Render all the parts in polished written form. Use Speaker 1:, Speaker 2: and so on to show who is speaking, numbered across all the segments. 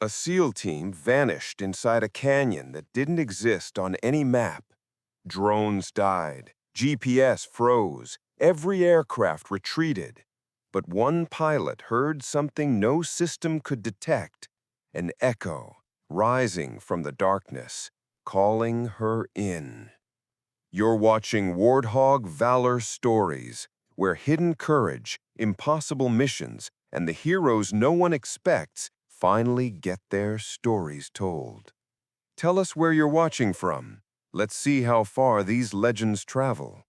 Speaker 1: A SEAL team vanished inside a canyon that didn't exist on any map. Drones died, GPS froze, every aircraft retreated. But one pilot heard something no system could detect, an echo rising from the darkness, calling her in. You're watching Warthog Valor Stories, where hidden courage, impossible missions, and the heroes no one expects finally get their stories told. Tell us where you're watching from. Let's see how far these legends travel.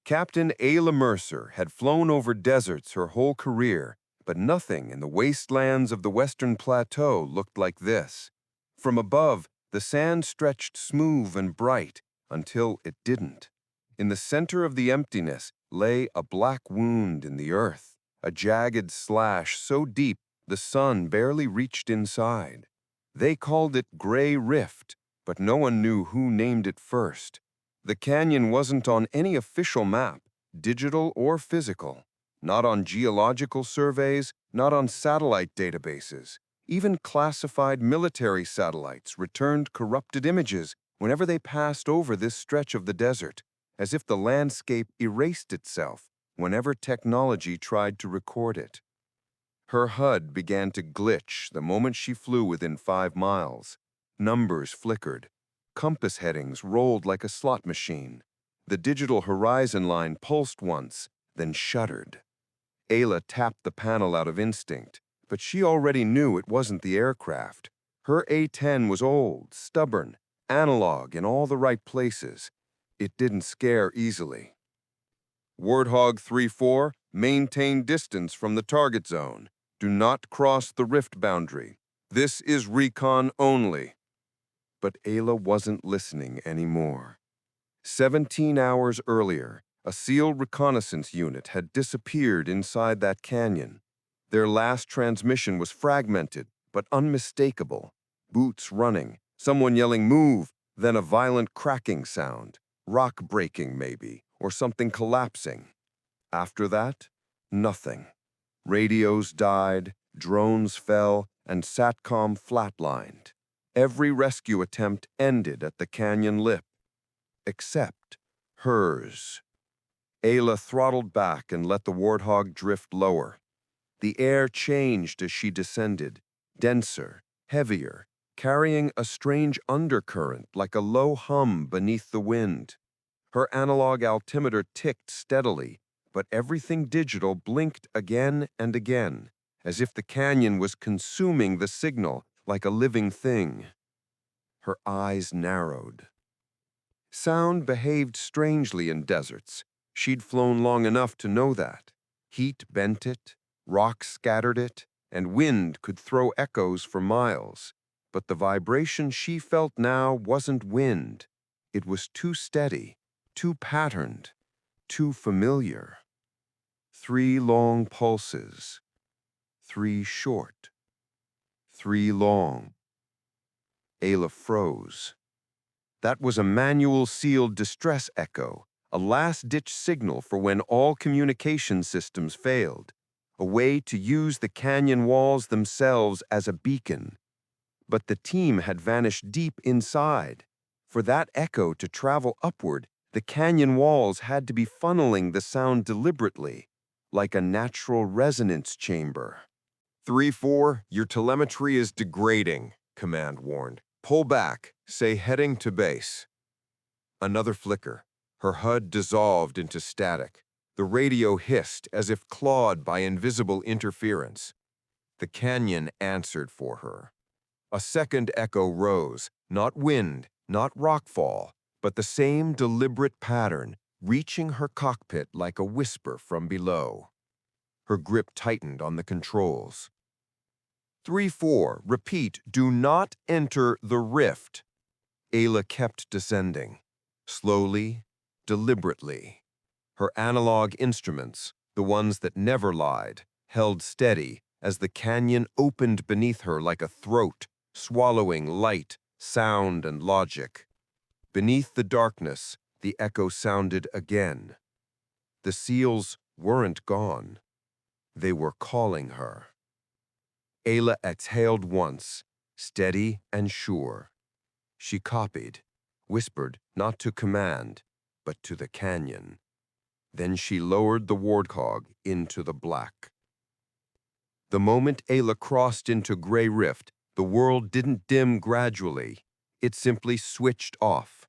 Speaker 1: Captain Ayla Mercer had flown over deserts her whole career, but nothing in the wastelands of the Western Plateau looked like this. From above, the sand stretched smooth and bright until it didn't. In the center of the emptiness lay a black wound in the earth, a jagged slash so deep the sun barely reached inside. They called it Gray Rift, but no one knew who named it first. The canyon wasn't on any official map, digital or physical. Not on geological surveys, not on satellite databases. Even classified military satellites returned corrupted images whenever they passed over this stretch of the desert, as if the landscape erased itself whenever technology tried to record it. Her HUD began to glitch the moment she flew within 5 miles. Numbers flickered. Compass headings rolled like a slot machine. The digital horizon line pulsed once, then shuddered. Ayla tapped the panel out of instinct, but she already knew it wasn't the aircraft. Her A-10 was old, stubborn, analog in all the right places. It didn't scare easily. Warthog 3-4, maintain distance from the target zone. Do not cross the rift boundary. This is recon only. But Ayla wasn't listening anymore. 17 hours earlier, a SEAL reconnaissance unit had disappeared inside that canyon. Their last transmission was fragmented, but unmistakable. Boots running, someone yelling, "Move!" Then a violent cracking sound. Rock breaking, maybe, or something collapsing. After that, nothing. Radios died, drones fell, and SATCOM flatlined. Every rescue attempt ended at the canyon lip, except hers. Ayla throttled back and let the Warthog drift lower. The air changed as she descended, denser, heavier, carrying a strange undercurrent like a low hum beneath the wind. Her analog altimeter ticked steadily, but everything digital blinked again and again, as if the canyon was consuming the signal like a living thing. Her eyes narrowed. Sound behaved strangely in deserts. She'd flown long enough to know that. Heat bent it, rocks scattered it, and wind could throw echoes for miles. But the vibration she felt now wasn't wind. It was too steady, too patterned, too familiar. 3 long pulses, 3 short, 3 long. Ayla froze. That was a manual-sealed distress echo, a last-ditch signal for when all communication systems failed, a way to use the canyon walls themselves as a beacon. But the team had vanished deep inside. For that echo to travel upward, the canyon walls had to be funneling the sound deliberately, like a natural resonance chamber. 3-4, your telemetry is degrading, Command warned. Pull back, say heading to base. Another flicker. Her HUD dissolved into static. The radio hissed as if clawed by invisible interference. The canyon answered for her. A second echo rose, not wind, not rockfall, but the same deliberate pattern, reaching her cockpit like a whisper from below. Her grip tightened on the controls. 3-4, repeat, do not enter the rift. Ayla kept descending, slowly, deliberately. Her analog instruments, the ones that never lied, held steady as the canyon opened beneath her like a throat, swallowing light, sound, and logic. Beneath the darkness, the echo sounded again. The SEALs weren't gone. They were calling her. Ayla exhaled once, steady and sure. She copied, whispered not to command, but to the canyon. Then she lowered the Warthog into the black. The moment Ayla crossed into Gray Rift, the world didn't dim gradually. It simply switched off.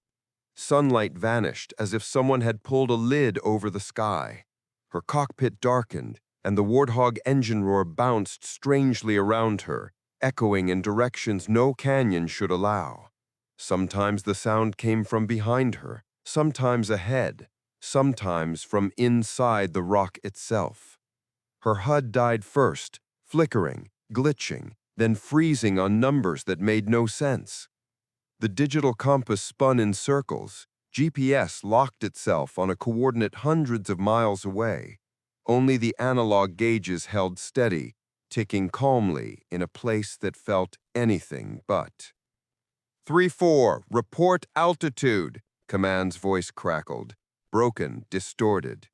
Speaker 1: Sunlight vanished as if someone had pulled a lid over the sky. Her cockpit darkened, and the Warthog engine roar bounced strangely around her, echoing in directions no canyon should allow. Sometimes the sound came from behind her, sometimes ahead, sometimes from inside the rock itself. Her HUD died first, flickering, glitching, then freezing on numbers that made no sense. The digital compass spun in circles. GPS locked itself on a coordinate hundreds of miles away. Only the analog gauges held steady, ticking calmly in a place that felt anything but. 3-4, report altitude, Command's voice crackled, broken, distorted.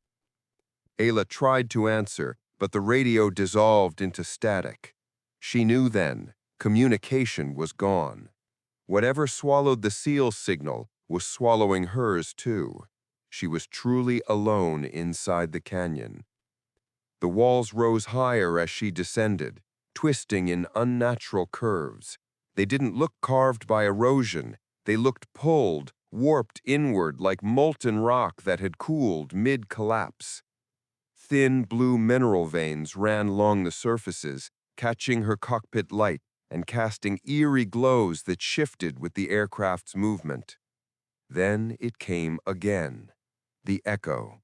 Speaker 1: Ayla tried to answer, but the radio dissolved into static. She knew then, communication was gone. Whatever swallowed the SEAL signal was swallowing hers too. She was truly alone inside the canyon. The walls rose higher as she descended, twisting in unnatural curves. They didn't look carved by erosion. They looked pulled, warped inward like molten rock that had cooled mid-collapse. Thin blue mineral veins ran along the surfaces, catching her cockpit light and casting eerie glows that shifted with the aircraft's movement. Then it came again, the echo.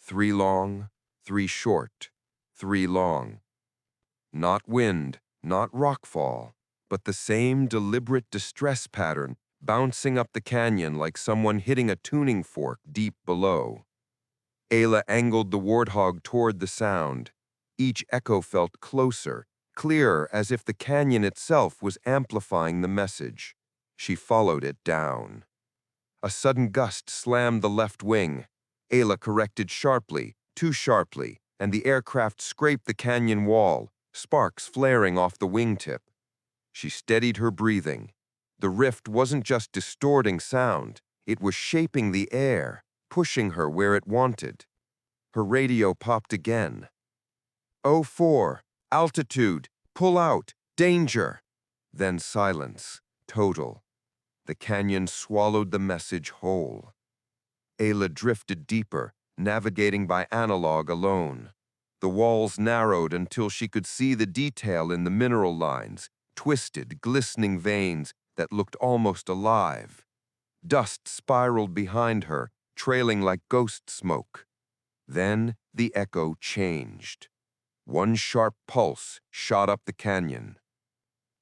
Speaker 1: 3 long, 3 short, 3 long. Not wind, not rockfall, but the same deliberate distress pattern bouncing up the canyon like someone hitting a tuning fork deep below. Ayla angled the Warthog toward the sound. Each echo felt closer, clearer as if the canyon itself was amplifying the message. She followed it down. A sudden gust slammed the left wing. Ayla corrected sharply, too sharply, and the aircraft scraped the canyon wall, sparks flaring off the wingtip. She steadied her breathing. The rift wasn't just distorting sound, it was shaping the air, pushing her where it wanted. Her radio popped again. 04, altitude, pull out, danger. Then silence, total. The canyon swallowed the message whole. Ayla drifted deeper, navigating by analog alone. The walls narrowed until she could see the detail in the mineral lines, twisted, glistening veins that looked almost alive. Dust spiraled behind her, trailing like ghost smoke. Then the echo changed. One sharp pulse shot up the canyon.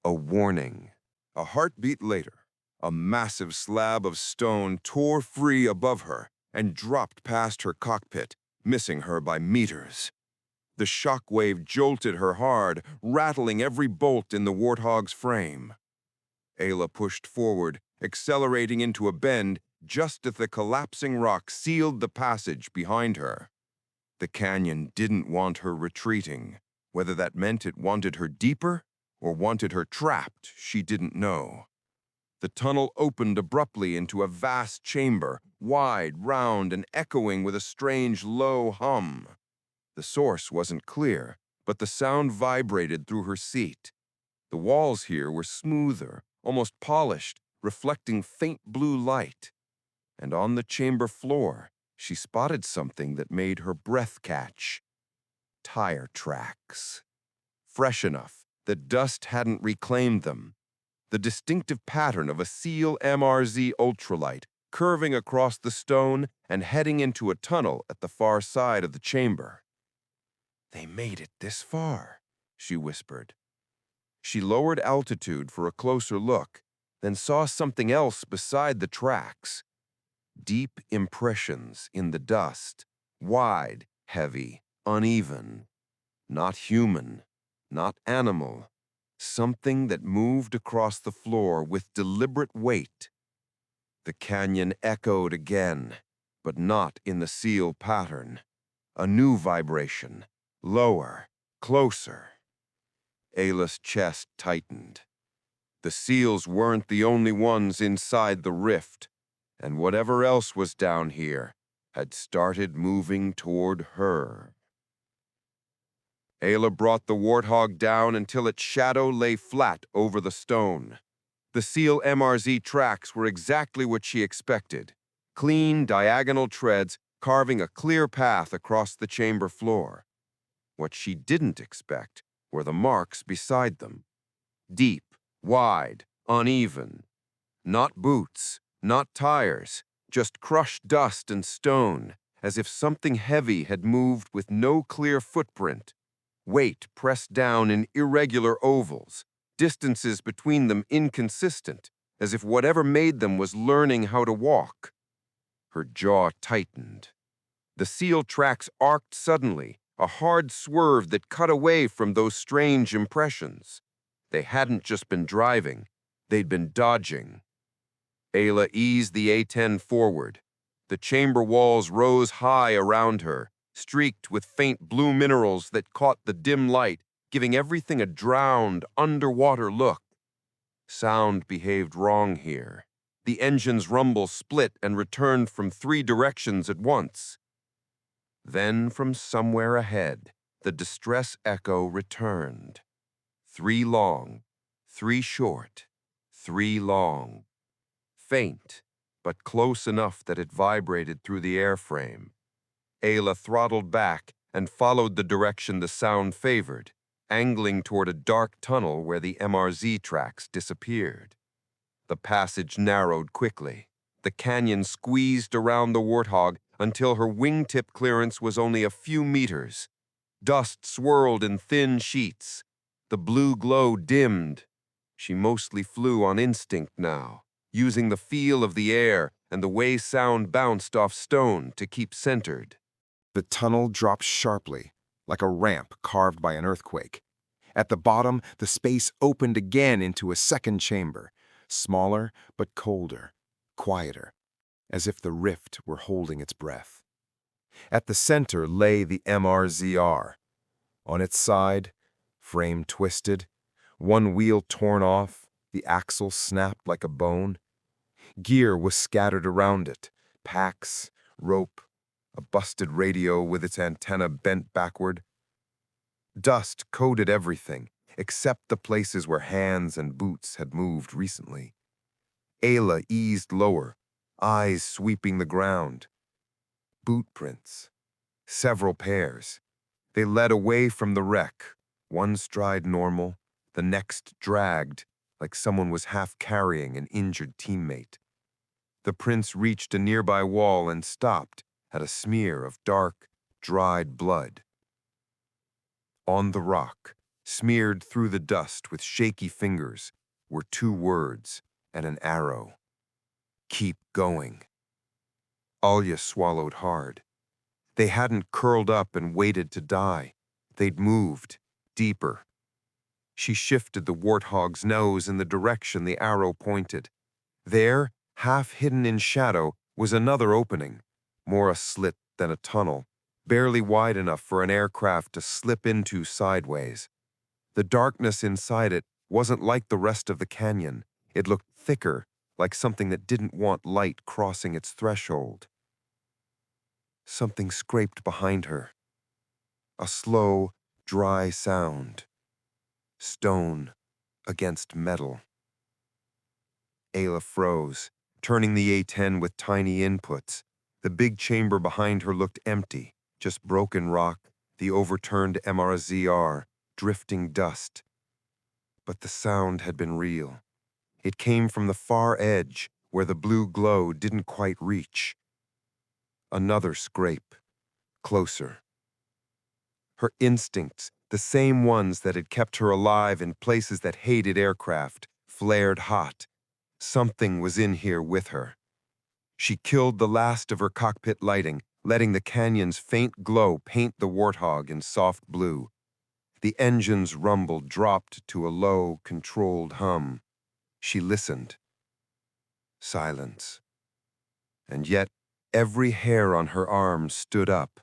Speaker 1: A warning. A heartbeat later, a massive slab of stone tore free above her and dropped past her cockpit, missing her by meters. The shock wave jolted her hard, rattling every bolt in the Warthog's frame. Ayla pushed forward, accelerating into a bend just as the collapsing rock sealed the passage behind her. The canyon didn't want her retreating. Whether that meant it wanted her deeper or wanted her trapped, she didn't know. The tunnel opened abruptly into a vast chamber, wide, round, and echoing with a strange low hum. The source wasn't clear, but the sound vibrated through her seat. The walls here were smoother, almost polished, reflecting faint blue light. And on the chamber floor, she spotted something that made her breath catch. Tire tracks. Fresh enough that dust hadn't reclaimed them. The distinctive pattern of a SEAL MRZ ultralight curving across the stone and heading into a tunnel at the far side of the chamber. They made it this far, she whispered. She lowered altitude for a closer look, then saw something else beside the tracks. Deep impressions in the dust, wide, heavy, uneven. Not human, not animal. Something that moved across the floor with deliberate weight. The canyon echoed again, but not in the SEAL pattern. A new vibration, lower, closer. Ayla's chest tightened. The seals weren't the only ones inside the rift, and whatever else was down here had started moving toward her. Ayla brought the Warthog down until its shadow lay flat over the stone. The seal MRZ tracks were exactly what she expected. Clean, diagonal treads carving a clear path across the chamber floor. What she didn't expect were the marks beside them. Deep, wide, uneven. Not boots, not tires, just crushed dust and stone, as if something heavy had moved with no clear footprint. Weight pressed down in irregular ovals, distances between them inconsistent, as if whatever made them was learning how to walk. Her jaw tightened. The seal tracks arced suddenly, a hard swerve that cut away from those strange impressions. They hadn't just been driving, they'd been dodging. Ayla eased the A-10 forward. The chamber walls rose high around her, streaked with faint blue minerals that caught the dim light, giving everything a drowned, underwater look. Sound behaved wrong here. The engine's rumble split and returned from 3 directions at once. Then from somewhere ahead, the distress echo returned. 3 long, 3 short, 3 long. Faint, but close enough that it vibrated through the airframe. Ayla throttled back and followed the direction the sound favored, angling toward a dark tunnel where the MRZ tracks disappeared. The passage narrowed quickly. The canyon squeezed around the Warthog until her wingtip clearance was only a few meters. Dust swirled in thin sheets. The blue glow dimmed. She mostly flew on instinct now, using the feel of the air and the way sound bounced off stone to keep centered.
Speaker 2: The tunnel dropped sharply, like a ramp carved by an earthquake. At the bottom, the space opened again into a second chamber, smaller but colder, quieter, as if the rift were holding its breath. At the center lay the MRZR. On its side, frame twisted, one wheel torn off, the axle snapped like a bone. Gear was scattered around it, packs, rope, a busted radio with its antenna bent backward. Dust coated everything, except the places where hands and boots had moved recently. Ayla eased lower, eyes sweeping the ground. Boot prints. Several pairs. They led away from the wreck, one stride normal, the next dragged, like someone was half carrying an injured teammate. The prints reached a nearby wall and stopped at a smear of dark, dried blood. On the rock, smeared through the dust with shaky fingers, were 2 words and an arrow. Keep going. Alya swallowed hard. They hadn't curled up and waited to die. They'd moved, deeper. She shifted the Warthog's nose in the direction the arrow pointed. There, half hidden in shadow, was another opening, more a slit than a tunnel, barely wide enough for an aircraft to slip into sideways. The darkness inside it wasn't like the rest of the canyon. It looked thicker, like something that didn't want light crossing its threshold. Something scraped behind her. A slow, dry sound. Stone against metal. Ayla froze, turning the A-10 with tiny inputs. The big chamber behind her looked empty, just broken rock, the overturned MRZR, drifting dust. But the sound had been real. It came from the far edge, where the blue glow didn't quite reach. Another scrape, closer. Her instincts, the same ones that had kept her alive in places that hated aircraft, flared hot. Something was in here with her. She killed the last of her cockpit lighting, letting the canyon's faint glow paint the Warthog in soft blue. The engine's rumble dropped to a low, controlled hum. She listened. Silence. And yet, every hair on her arm stood up.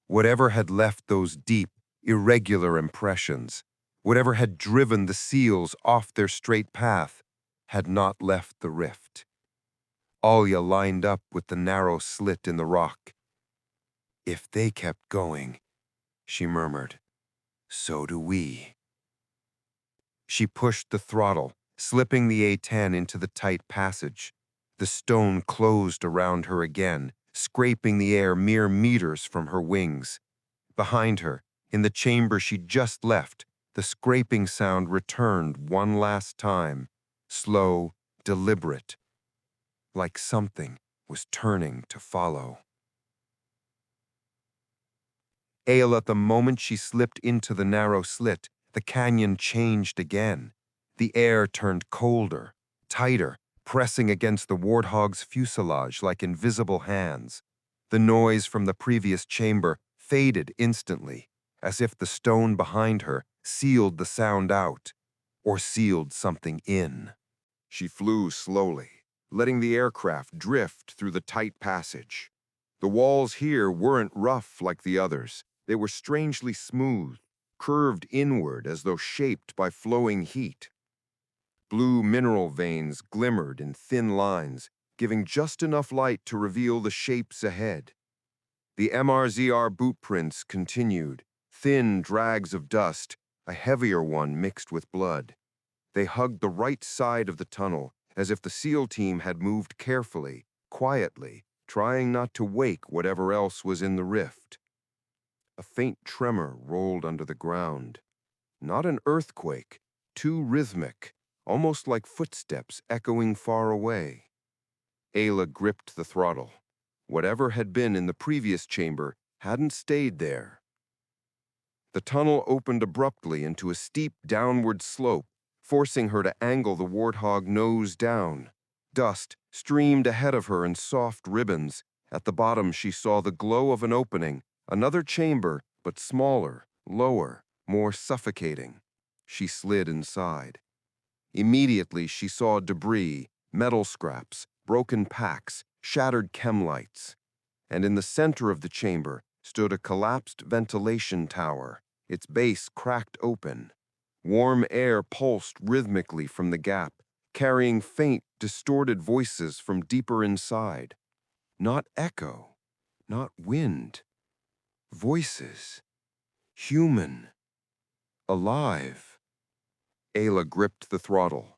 Speaker 2: Whatever had left those deep, irregular impressions,
Speaker 1: Whatever had driven the seals off their straight path had not left the rift. Ayla lined up with the narrow slit in the rock. "If they kept going," she murmured, "so do we." She pushed the throttle, slipping the A-10 into the tight passage. The stone closed around her again, scraping the air mere meters from her wings. Behind her, in the chamber she'd just left, the scraping sound returned one last time, slow, deliberate, like something was turning to follow. Ayla, the moment she slipped into the narrow slit, the canyon changed again. The air turned colder, tighter, pressing against the Warthog's fuselage like invisible hands. The noise from the previous chamber faded instantly, as if the stone behind her sealed the sound out, or sealed something in. She flew slowly, letting the aircraft drift through the tight passage. The walls here weren't rough like the others. They were strangely smooth, curved inward as though shaped by flowing heat. Blue mineral veins glimmered in thin lines, giving just enough light to reveal the shapes ahead. The MRZR boot prints continued, thin drags of dust, a heavier one mixed with blood. They hugged the right side of the tunnel, as if the SEAL team had moved carefully, quietly, trying not to wake whatever else was in the rift. A faint tremor rolled under the ground. Not an earthquake, too rhythmic, almost like footsteps echoing far away. Ayla gripped the throttle. Whatever had been in the previous chamber hadn't stayed there. The tunnel opened abruptly into a steep downward slope, forcing her to angle the Warthog nose down. Dust streamed ahead of her in soft ribbons. At the bottom she saw the glow of an opening, another chamber, but smaller, lower, more suffocating. She slid inside. Immediately she saw debris, metal scraps, broken packs, shattered chem lights. And in the center of the chamber stood a collapsed ventilation tower, its base cracked open. Warm air pulsed rhythmically from the gap, carrying faint, distorted voices from deeper inside. Not echo, not wind. Voices. Human. Alive. Ayla gripped the throttle.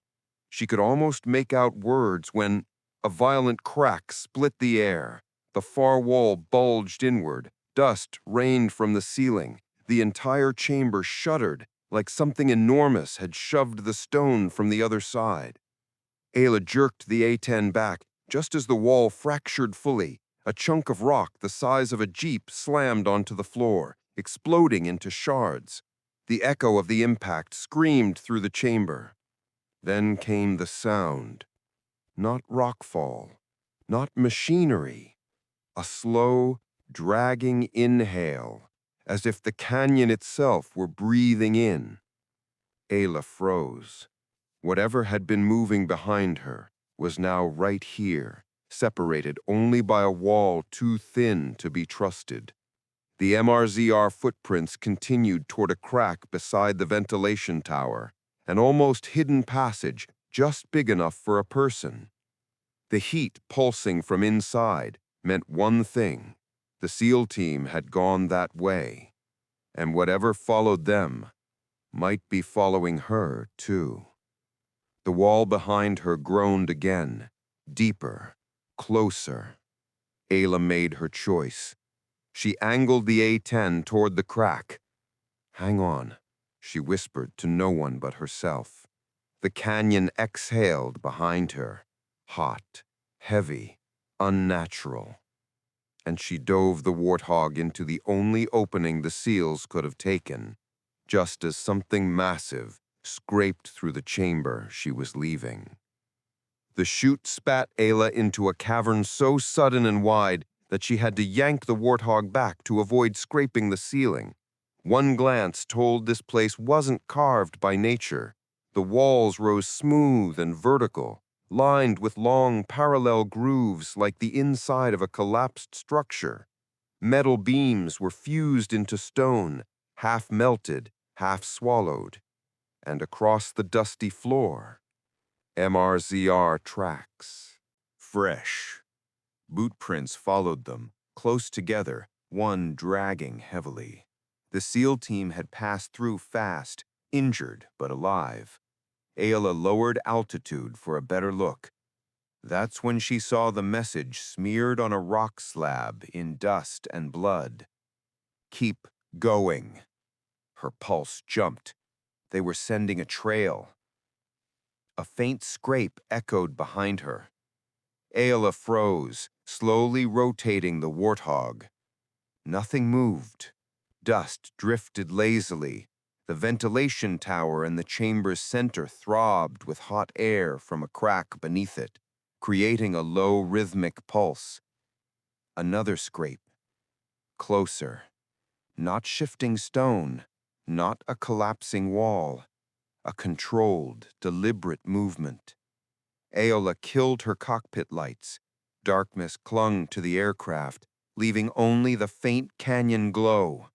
Speaker 1: She could almost make out words when a violent crack split the air. The far wall bulged inward. Dust rained from the ceiling. The entire chamber shuddered like something enormous had shoved the stone from the other side. Ayla jerked the A-10 back just as the wall fractured fully. A chunk of rock the size of a jeep slammed onto the floor, exploding into shards. The echo of the impact screamed through the chamber. Then came the sound. Not rockfall, not machinery. A slow, dragging inhale, as if the canyon itself were breathing in. Ayla froze. Whatever had been moving behind her was now right here, separated only by a wall too thin to be trusted. The MRZR footprints continued toward a crack beside the ventilation tower, an almost hidden passage just big enough for a person. The heat pulsing from inside meant one thing. The SEAL team had gone that way, and whatever followed them might be following her, too. The wall behind her groaned again, deeper, closer. Ayla made her choice. She angled the A-10 toward the crack. "Hang on," she whispered to no one but herself. The canyon exhaled behind her, hot, heavy, unnatural. And she dove the Warthog into the only opening the SEALs could have taken, just as something massive scraped through the chamber she was leaving. The chute spat Ayla into a cavern so sudden and wide that she had to yank the Warthog back to avoid scraping the ceiling. One glance told this place wasn't carved by nature. The walls rose smooth and vertical, lined with long parallel grooves like the inside of a collapsed structure. Metal beams were fused into stone, half melted, half swallowed. And across the dusty floor, MRZR tracks. Fresh. Boot prints followed them, close together, one dragging heavily. The SEAL team had passed through fast, injured but alive. Ayla lowered altitude for a better look. That's when she saw the message smeared on a rock slab in dust and blood. Keep going. Her pulse jumped. They were sending a trail. A faint scrape echoed behind her. Ayla froze, slowly rotating the Warthog. Nothing moved. Dust drifted lazily. The ventilation tower in the chamber's center throbbed with hot air from a crack beneath it, creating a low rhythmic pulse. Another scrape. Closer. Not shifting stone, not a collapsing wall. A controlled, deliberate movement. Ayla killed her cockpit lights. Darkness clung to the aircraft, leaving only the faint canyon glow.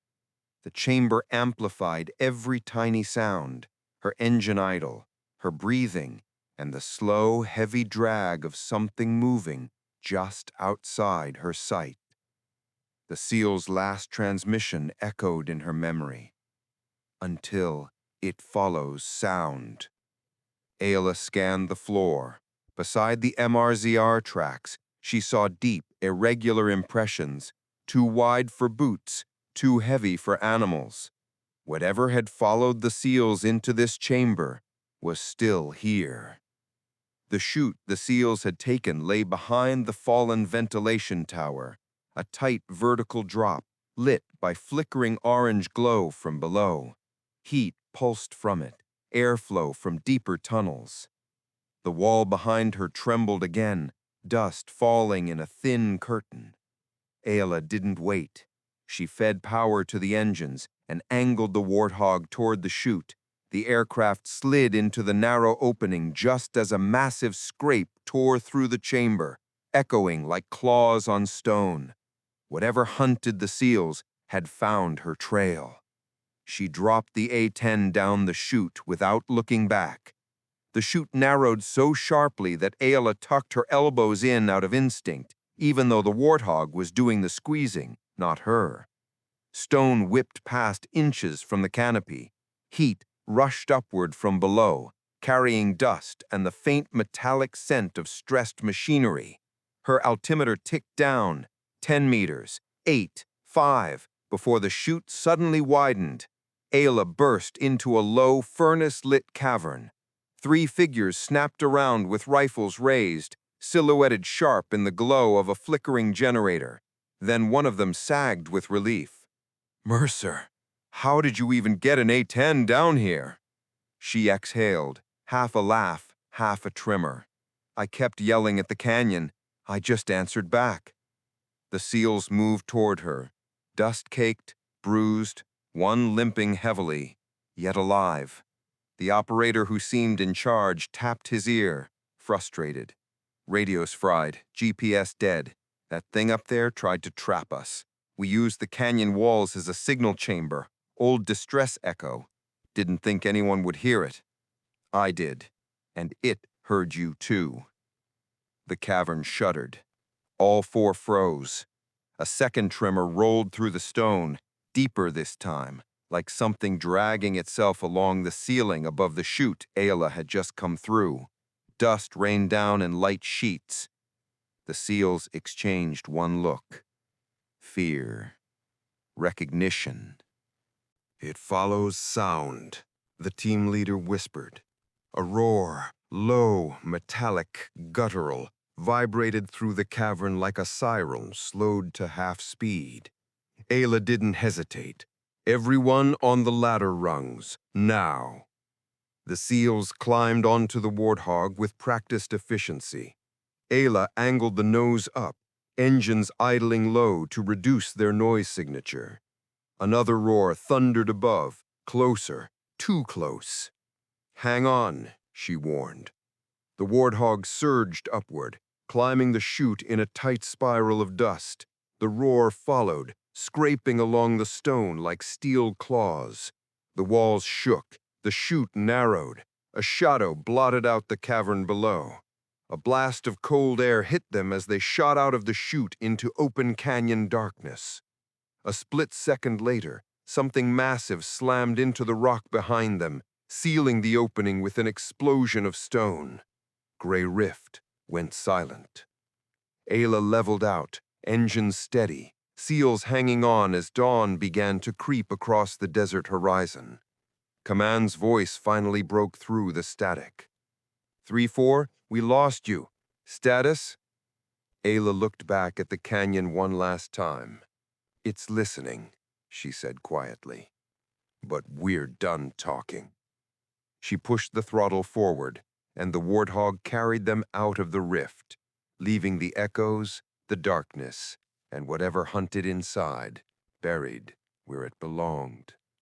Speaker 1: The chamber amplified every tiny sound, her engine idle, her breathing, and the slow, heavy drag of something moving just outside her sight. The SEAL's last transmission echoed in her memory. Until it follows sound. Ayla scanned the floor. Beside the MRZR tracks, she saw deep, irregular impressions, too wide for boots, too heavy for animals. Whatever had followed the SEALs into this chamber was still here. The chute the SEALs had taken lay behind the fallen ventilation tower, a tight vertical drop lit by flickering orange glow from below. Heat pulsed from it, airflow from deeper tunnels. The wall behind her trembled again, dust falling in a thin curtain. Ayla didn't wait. She fed power to the engines and angled the Warthog toward the chute. The aircraft slid into the narrow opening just as a massive scrape tore through the chamber, echoing like claws on stone. Whatever hunted the SEALs had found her trail. She dropped the A-10 down the chute without looking back. The chute narrowed so sharply that Ayla tucked her elbows in out of instinct, even though the Warthog was doing the squeezing, not her. Stone whipped past inches from the canopy. Heat rushed upward from below, carrying dust and the faint metallic scent of stressed machinery. Her altimeter ticked down, 10 meters, 8, 5, before the chute suddenly widened. Ayla burst into a low, furnace-lit cavern. 3 figures snapped around with rifles raised, silhouetted sharp in the glow of a flickering generator. Then one of them sagged with relief. "Mercer, how did you even get an A-10 down here?" She exhaled, half a laugh, half a tremor. "I kept yelling at the canyon. I just answered back." The SEALs moved toward her, dust-caked, bruised, one limping heavily, yet alive. The operator who seemed in charge tapped his ear, frustrated. "Radio's fried, GPS dead. That thing up there tried to trap us. We used the canyon walls as a signal chamber, old distress echo. Didn't think anyone would hear it. I did, and it heard you too." The cavern shuddered. All 4 froze. A second tremor rolled through the stone, deeper this time, like something dragging itself along the ceiling above the chute Ayla had just come through. Dust rained down in light sheets. The SEALs exchanged one look. Fear. Recognition. "It follows sound," the team leader whispered. A roar, low, metallic, guttural, vibrated through the cavern like a siren slowed to half speed. Ayla didn't hesitate. "Everyone on the ladder rungs, now." The SEALs climbed onto the Warthog with practiced efficiency. Ayla angled the nose up, engines idling low to reduce their noise signature. Another roar thundered above, closer, too close. "Hang on," she warned. The Warthog surged upward, climbing the chute in a tight spiral of dust. The roar followed, scraping along the stone like steel claws. The walls shook, The chute narrowed. A shadow blotted out the cavern below. A blast of cold air hit them as they shot out of the chute into open canyon darkness. A split second later, something massive slammed into the rock behind them, sealing the opening with an explosion of stone. Gray Rift went silent. Ayla leveled out, engines steady, seals hanging on as dawn began to creep across the desert horizon. Command's voice finally broke through the static. 3-4, we lost you. Status? Ayla looked back at the canyon one last time. It's listening, she said quietly. But we're done talking. She pushed the throttle forward, and the Warthog carried them out of the rift, leaving the echoes, the darkness, and whatever hunted inside buried where it belonged.